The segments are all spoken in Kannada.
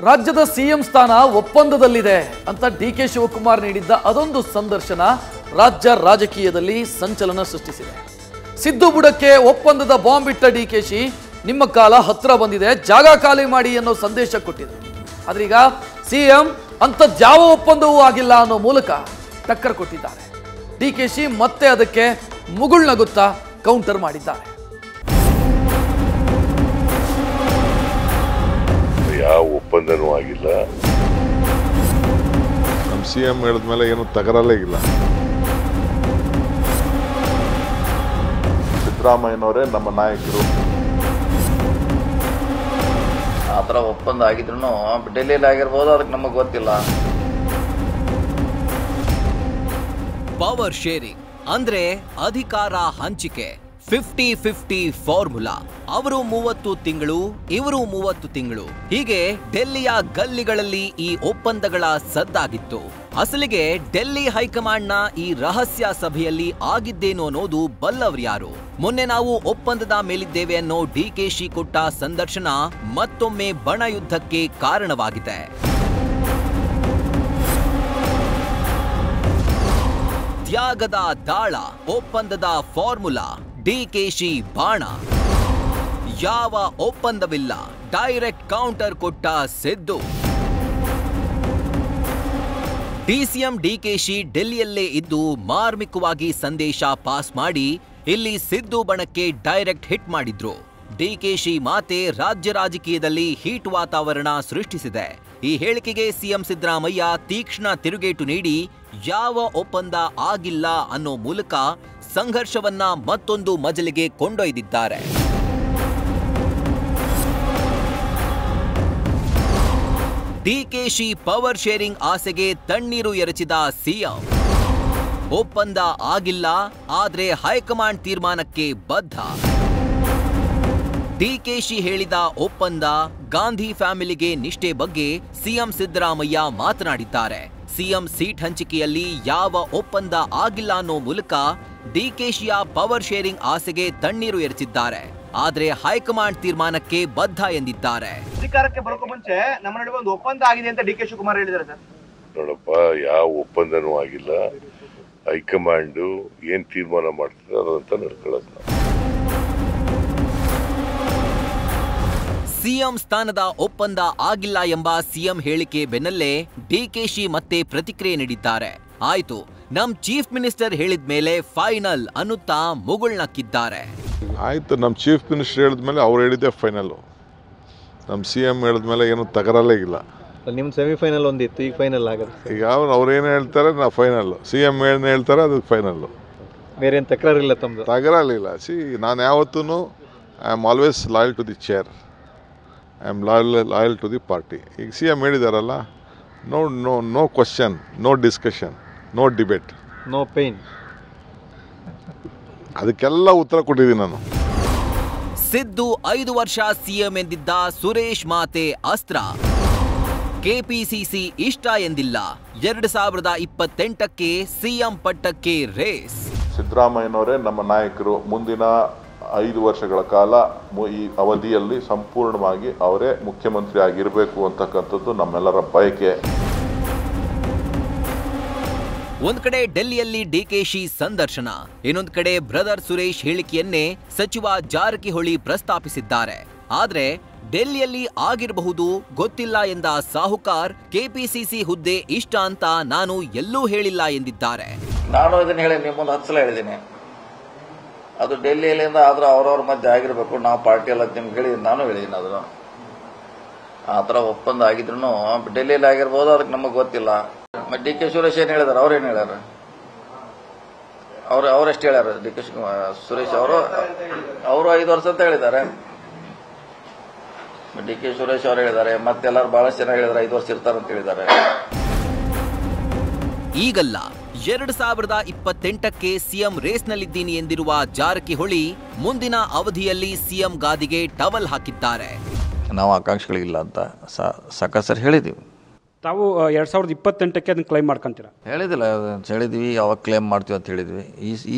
ರಾಜ್ಯದ ಸಿಎಂ ಸ್ಥಾನ ಒಪ್ಪಂದದಲ್ಲಿದೆ ಅಂತ ಡಿಕೆ ಶಿವಕುಮಾರ್ ನೀಡಿದ್ದ ಅದೊಂದು ಸಂದರ್ಶನ ರಾಜ್ಯ ರಾಜಕೀಯದಲ್ಲಿ ಸಂಚಲನ ಸೃಷ್ಟಿಸಿದೆ. ಸಿದ್ದು ಬುಡಕ್ಕೆ ಒಪ್ಪಂದದ ಬಾಂಬ್ ಇಟ್ಟ ಡಿಕೆಶಿ ನಿಮ್ಮ ಕಾಲ ಹತ್ರ ಬಂದಿದೆ, ಜಾಗ ಖಾಲಿ ಮಾಡಿ ಅನ್ನೋ ಸಂದೇಶ ಕೊಟ್ಟಿದೆ. ಆದ್ರೆ ಈಗ ಸಿಎಂ ಅಂಥದ್ಯಾವ ಒಪ್ಪಂದವೂ ಆಗಿಲ್ಲ ಅನ್ನೋ ಮೂಲಕ ಟಕ್ಕರ್ ಕೊಟ್ಟಿದ್ದಾರೆ. ಡಿಕೆಶಿ ಮತ್ತೆ ಅದಕ್ಕೆ ಮುಗುಳ್ನಗುತ್ತಾ ಕೌಂಟರ್ ಮಾಡಿದ್ದಾರೆ. ಯಾವ ಒಪ್ಪಂದನೂ ಆಗಿಲ್ಲ. ನಮ್ಮ ಸಿಎಂ ಹೇಳಿದ್ಮೇಲೆ ಏನು ತಕರಾರೇ ಇಲ್ಲ. ಸಿದ್ದರಾಮಯ್ಯನವರೇ ನಮ್ಮ ನಾಯಕರು. ಆ ಥರ ಒಪ್ಪಂದ ಆಗಿದ್ರು ಡೆಲ್ಲಿಯಲ್ಲಿ ಆಗಿರ್ಬೋದು, ಅದಕ್ಕೆ ನಮಗೆ ಗೊತ್ತಿಲ್ಲ. ಪವರ್ ಶೇರಿಂಗ್ ಅಂದ್ರೆ ಅಧಿಕಾರ ಹಂಚಿಕೆ. 50-50 ಫಾರ್ಮುಲಾ. ಅವರು 30 ತಿಂಗಳು, ಇವರು 30 ತಿಂಗಳು. ಹೀಗೆ ಡೆಲ್ಲಿಯ ಗಲ್ಲಿಗಳಲ್ಲಿ ಈ ಒಪ್ಪಂದಗಳ ಸದ್ದಾಗಿತ್ತು. ಅಸಲಿಗೆ ಡೆಲ್ಲಿ ಹೈಕಮಾಂಡ್ನ ಈ ರಹಸ್ಯ ಸಭೆಯಲ್ಲಿ ಆಗಿದ್ದೇನು ಅನ್ನೋದು ಬಲ್ಲವರ್ಯಾರು? ಮೊನ್ನೆ ನಾವು ಒಪ್ಪಂದದ ಮೇಲಿದ್ದೇವೆ ಅನ್ನೋ ಡಿಕೆಶಿ ಕೊಟ್ಟ ಸಂದರ್ಶನ ಮತ್ತೊಮ್ಮೆ ಬಣಯುದ್ಧಕ್ಕೆ ಕಾರಣವಾಗಿದೆ. ತ್ಯಾಗದ ದಾಳ, ಒಪ್ಪಂದದ ಫಾರ್ಮುಲಾ, ಡಿಕೆಶಿ ಬಾಣ. ಯಾವ ಒಪ್ಪಂದವಿಲ್ಲ, ಡೈರೆಕ್ಟ್ ಕೌಂಟರ್ ಕೊಟ್ಟ ಸಿದ್ದು. ಡಿಸಿಎಂ ಡಿಕೆಶಿ ಡೆಲ್ಲಿಯಲ್ಲೇ ಇದ್ದು ಮಾರ್ಮಿಕವಾಗಿ ಸಂದೇಶ ಪಾಸ್ ಮಾಡಿ ಇಲ್ಲಿ ಸಿದ್ದು ಬಣಕ್ಕೆ ಡೈರೆಕ್ಟ್ ಹಿಟ್ ಮಾಡಿದ್ರು. ಡಿಕೆಶಿ ಮಾತೆ ರಾಜ್ಯ ರಾಜಕೀಯದಲ್ಲಿ ಹೀಟ್ ವಾತಾವರಣ ಸೃಷ್ಟಿಸಿದೆ. ಈ ಹೇಳಿಕೆಗೆ ಸಿಎಂ ಸಿದ್ದರಾಮಯ್ಯ ತೀಕ್ಷ್ಣ ತಿರುಗೇಟು ನೀಡಿ ಯಾವ ಒಪ್ಪಂದ ಆಗಿಲ್ಲ ಅನ್ನೋ ಮೂಲಕ ಸಂಘರ್ಷವನ್ನ ಮತ್ತೊಂದು ಮಜಲಿಗೆ ಕೊಂಡೊಯ್ದಿದ್ದಾರೆ. ಡಿಕೆಶಿ ಪವರ್ ಶೇರಿಂಗ್ ಆಸೆಗೆ ತಣ್ಣೀರು ಎರಚಿದ ಸಿಎಂ. ಒಪ್ಪಂದ ಆಗಿಲ್ಲ, ಆದ್ರೆ ಹೈಕಮಾಂಡ್ ತೀರ್ಮಾನಕ್ಕೆ ಬದ್ಧ. ಡಿಕೆಶಿ ಹೇಳಿದ ಒಪ್ಪಂದ, ಗಾಂಧಿ ಫ್ಯಾಮಿಲಿಗೆ ನಿಷ್ಠೆ ಬಗ್ಗೆ ಸಿಎಂ ಸಿದ್ದರಾಮಯ್ಯ ಮಾತನಾಡಿದ್ದಾರೆ. ಸಿಎಂ ಸೀಟ್ ಹಂಚಿಕೆಯಲ್ಲಿ ಯಾವ ಒಪ್ಪಂದ ಆಗಿಲ್ಲ ಅನ್ನೋ ಮೂಲಕ ಡಿಕೆಶಿಯ ಪವರ್ ಶೇರಿಂಗ್ ಆಸೆಗೆ ತಣ್ಣೀರು ಎರಚಿದ್ದಾರೆ. ಆದ್ರೆ ಹೈಕಮಾಂಡ್ ತೀರ್ಮಾನಕ್ಕೆ ಬದ್ಧ ಎಂದಿದ್ದಾರೆ. ಅಧಿಕಾರಕ್ಕೆ ಬರೋಕೆ ಮುಂಚೆ ನಮ್ಮ ನಡುವೆ ಒಂದು ಒಪ್ಪಂದ ಆಗಿದೆ ಅಂತ ಡಿಕೆ ಶಿವಕುಮಾರ್ ಹೇಳಿದ್ದಾರೆ ಸರ್. ನೋಡಪ್ಪ, ಯಾವ ಒಪ್ಪಂದನೂ ಆಗಿಲ್ಲ. ಹೈಕಮಾಂಡ್ ಏನ್ ತೀರ್ಮಾನ ಮಾಡ್ತದೆ ಅದಂತ ನಡ್ಕೊಳ್ಳೋದು. ಸಿಎಂ ಸ್ಥಾನದ ಒಪ್ಪಂದ ಆಗಿಲ್ಲ ಎಂಬ ಸಿಎಂ ಹೇಳಿಕೆ ಬೆನ್ನಲ್ಲೇ ಡಿಕೆಶಿ ಮತ್ತೆ ಪ್ರತಿಕ್ರಿಯೆ ನೀಡಿದ್ದಾರೆ. ಆಯ್ತು, ನಮ್ ಚೀಫ್ ಮಿನಿಸ್ಟರ್ ಹೇಳಿದ್ಮೇಲೆ ಫೈನಲ್ ಅನ್ನುತ್ತಾ ಮುಗುಳ್ನಕ್ಕಿದ್ದಾರೆ. ಆಯ್ತು, ನಮ್ಮ ಚೀಫ್ ಮಿನಿಸ್ಟರ್ ಹೇಳಿದ್ಮೇಲೆ ಅವ್ರು ಹೇಳಿದ್ದೆ ಫೈನಲ್ಲು. ನಮ್ಮ ಸಿಎಂ ಹೇಳಿದ್ಮೇಲೆ ಏನು ತಕರಾರೇ ಇಲ್ಲ. ನಿಮ್ಮ ಸೆಮಿಫೈನಲ್ ಒಂದಿತ್ತು, ಈಗ ಫೈನಲ್ ಆಗುತ್ತೆ. ಈಗ ಅವ್ರೇನು ಹೇಳ್ತಾರೆ ನಾ ಫೈನಲ್ಲು, ಸಿಎಂ ಏನು ಹೇಳ್ತಾರೆ ಅದು ಫೈನಲ್ಲು. ಬೇರೆ ಏನು ತಕರಾರಿಲ್ಲ ತಮ್ಮದು? ತಕರಾರಿಲ್ಲ. ನಾನು ಯಾವತ್ತೂ I am always loyal to the chair, I am loyal to the party. ಈಗ ಸಿಎಂ ಹೇಳಿದಾರಲ್ಲ, no question, no discussion, no debate, no pain. ಅದಕ್ಕೆಲ್ಲ ಉತ್ತರ ಕೊಟ್ಟಿದ್ದೀನಿ ನಾನು. ಸಿದ್ದು 5 ವರ್ಷ ಸಿಎಂ ಎಂದಿದ್ದ ಸುರೇಶ್ ಮಾತೆ ಅಸ್ತ್ರ. ಕೆಪಿಸಿಸಿ ಇಷ್ಟ ಎಂದಿಲ್ಲ. 2028ಕ್ಕೆ ಸಿಎಂ ಪಟ್ಟಕ್ಕೆ ರೇಸ್. ಸಿದ್ದರಾಮಯ್ಯನವರೇ ನಮ್ಮ ನಾಯಕರು. ಮುಂದಿನ 5 ವರ್ಷಗಳ ಕಾಲ ಈ ಅವಧಿಯಲ್ಲಿ ಸಂಪೂರ್ಣವಾಗಿ ಅವರೇ ಮುಖ್ಯಮಂತ್ರಿ ಆಗಿರಬೇಕು ಅಂತಕ್ಕಂಥದ್ದು ನಮ್ಮೆಲ್ಲರ ಬಯಕೆ. ಒಂದ್ ಕಡೆ ಡೆಲ್ಲಿಯಲ್ಲಿ ಡಿಕೆಶಿ ಸಂದರ್ಶನ, ಇನ್ನೊಂದ್ ಕಡೆ ಬ್ರದರ್ ಸುರೇಶ್ ಹೇಳಿಕೆಯನ್ನೇ ಸಚಿವ ಜಾರಕಿಹೊಳಿ ಪ್ರಸ್ತಾಪಿಸಿದ್ದಾರೆ. ಆದ್ರೆ ಡೆಲ್ಲಿಯಲ್ಲಿ ಆಗಿರಬಹುದು ಗೊತ್ತಿಲ್ಲ ಎಂದ ಸಾಹುಕಾರ್ ಕೆಪಿಸಿಸಿ ಹುದ್ದೆ ಇಷ್ಟ ಅಂತ ನಾನು ಎಲ್ಲೂ ಹೇಳಿಲ್ಲ ಎಂದಿದ್ದಾರೆ. ನಾನು ಇದನ್ನ ಹೇಳಿ ನಿಮ್ಮ ಮುಂದೆ 10 ಸಲ ಹೇಳಿದ್ದೀನಿ. ಅದು ಡೆಲ್ಲಿಯಲ್ಲಿಂದ ಆದ್ರೂ ಅವ್ರವ್ರ ಮಧ್ಯೆ ಆಗಿರ್ಬೇಕು. ನಾವು ಪಾರ್ಟಿ ಎಲ್ಲ ನಿಮ್ಗೆ ಹೇಳಿ ನಾನು ಹೇಳಿದ್ದೀನಿ. ಅದನ್ನು ಆ ಥರ ಒಪ್ಪಂದ ಆಗಿದ್ರು ಡೆಲ್ಲಿಯಲ್ಲಿ ಆಗಿರ್ಬೋದು, ಅದಕ್ಕೆ ನಮಗೆ ಗೊತ್ತಿಲ್ಲ. ಮತ್ತೆ ಡಿ ಕೆ ಸುರೇಶ್ ಏನು ಹೇಳಿದಾರೆ? ಅವ್ರೇನು ಹೇಳ್ಯಾರ? ಅವರೆಷ್ಟು ಹೇಳ್ಯಾರ? ಡಿ ಕೆ ಸುರೇಶ್ ಅವರು 5 ವರ್ಷ ಅಂತ ಹೇಳಿದ್ದಾರೆ. ಡಿ ಕೆ ಸುರೇಶ್ ಅವರು ಹೇಳಿದ್ದಾರೆ, ಮತ್ತೆಲ್ಲರೂ ಬಹಳಷ್ಟು ಜನ ಹೇಳಿದ್ದಾರೆ 5 ವರ್ಷ ಇರ್ತಾರಂತ ಹೇಳಿದ್ದಾರೆ. ಈಗಲ್ಲ, 2028ಕ್ಕೆ ಸಿಎಂ ರೇಸ್ನಲ್ಲಿದ್ದೀನಿ ಎಂದಿರುವ ಜಾರಕಿಹೊಳಿ ಮುಂದಿನ ಅವಧಿಯಲ್ಲಿ ಸಿಎಂ ಗಾದಿಗೆ ಟವಲ್ ಹಾಕಿದ್ದಾರೆ. ನಾವು ಆಕಾಂಕ್ಷಿಗಳಿಲ್ಲ ಅಂತ ಸಾಕಷ್ಟು ಹೇಳಿದ್ದೀವಿ. ತಾವು 2028ಕ್ಕೆ ಅದನ್ನ ಕ್ಲೈಮ್ ಮಾಡ್ಕೊಂತೀರಾ? ಹೇಳಿದ್ವಿ, ಯಾವಾಗ ಕ್ಲೇಮ್ ಮಾಡ್ತೀವಿ ಅಂತ ಹೇಳಿದ್ವಿ.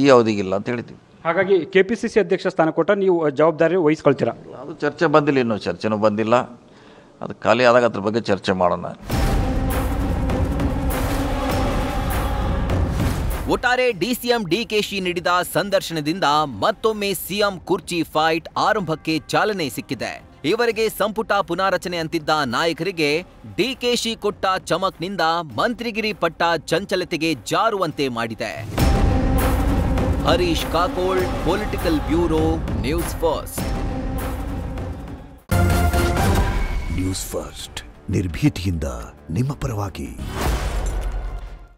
ಈ ಅವಧಿಗಿಲ್ಲ ಅಂತ ಹೇಳಿದ್ವಿ. ಹಾಗಾಗಿ ಕೆಪಿಸಿಸಿ ಅಧ್ಯಕ್ಷ ಸ್ಥಾನ ಕೊಟ್ಟ ನೀವು ಜವಾಬ್ದಾರಿ ವಹಿಸ್ಕೊಳ್ತೀರಾ? ಅದು ಚರ್ಚೆ ಬಂದಿಲ್ಲ, ಇನ್ನೂ ಚರ್ಚೆನೂ ಬಂದಿಲ್ಲ. ಅದು ಖಾಲಿ ಆದಾಗ ಅದ್ರ ಬಗ್ಗೆ ಚರ್ಚೆ ಮಾಡೋಣ. ಒಟ್ಟಾರೆ ಡಿಸಿಎಂ ಡಿಕೆಶಿ ನೀಡಿದ ಸಂದರ್ಶನದಿಂದ ಮತ್ತೊಮ್ಮೆ ಸಿಎಂ ಕುರ್ಚಿ ಫೈಟ್ ಆರಂಭಕ್ಕೆ ಚಾಲನೆ ಸಿಕ್ಕಿದೆ. ಇವರಿಗೆ ಸಂಪುಟ ಪುನಾರಚನೆ ಅಂತಿದ್ದ ನಾಯಕರಿಗೆ ಡಿಕೆಶಿ ಕೊಟ್ಟ ಚಮಕ್ನಿಂದ ಮಂತ್ರಿಗಿರಿ ಪಟ್ಟ ಚಂಚಲತೆಗೆ ಜಾರುವಂತೆ ಮಾಡಿದೆ. Harish Kakol, political bureau, news first. News first ನಿರ್ಭೀತಿಯಿಂದ ನಿಮ್ಮ ಪರವಾಗಿ.